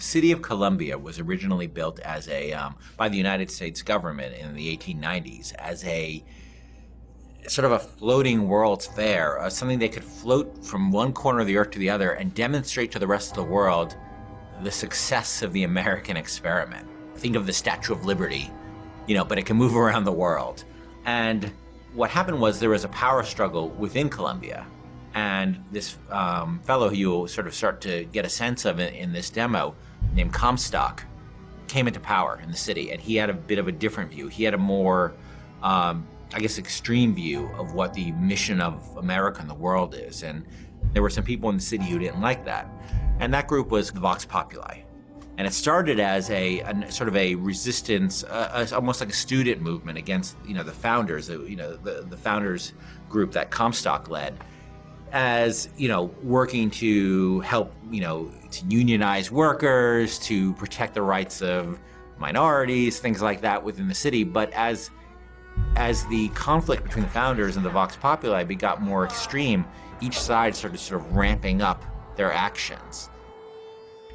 The city of Columbia was originally built as by the United States government in the 1890s as a sort of a floating World's Fair, something they could float from one corner of the earth to the other and demonstrate to the rest of the world the success of the American experiment. Think of the Statue of Liberty, but it can move around the world. And what happened was there was a power struggle within Columbia. And this fellow who you'll sort of start to get a sense of in this demo, named Comstock, came into power in the city. And he had a bit of a different view. He had a more, extreme view of what the mission of America and the world is. And there were some people in the city who didn't like that. And that group was the Vox Populi. And it started as a sort of a resistance, almost like a student movement against, the founders, the founders group that Comstock led, as, working to help, to unionize workers, to protect the rights of minorities, things like that within the city. But as the conflict between the founders and the Vox Populi got more extreme, each side started sort of ramping up their actions.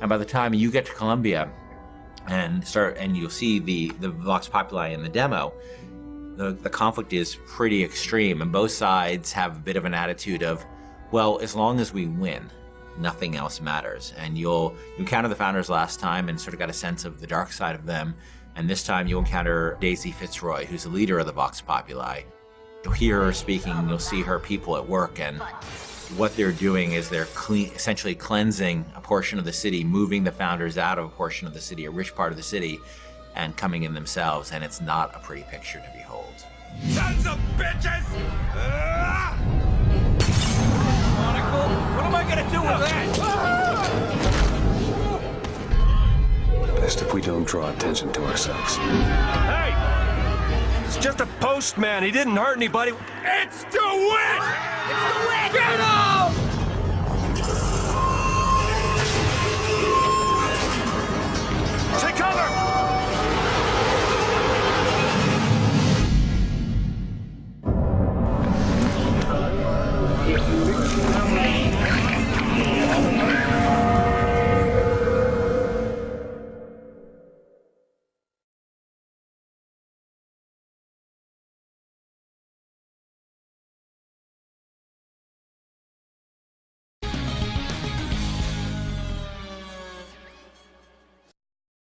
And by the time you get to Columbia and you'll see the Vox Populi in the demo, the conflict is pretty extreme, and both sides have a bit of an attitude of, well, as long as we win, nothing else matters. And you encounter the founders last time and sort of got a sense of the dark side of them. And this time you'll encounter Daisy Fitzroy, who's the leader of the Vox Populi. You'll hear her speaking, you'll see her people at work, and what they're doing is they're essentially cleansing a portion of the city, moving the founders out of a portion of the city, a rich part of the city, and coming in themselves, and it's not a pretty picture to behold. Sons of bitches! Monocle, what am I gonna do with that? Best if we don't draw attention to ourselves. Hey! It's just a postman, he didn't hurt anybody. It's the win! It's the win! Get him!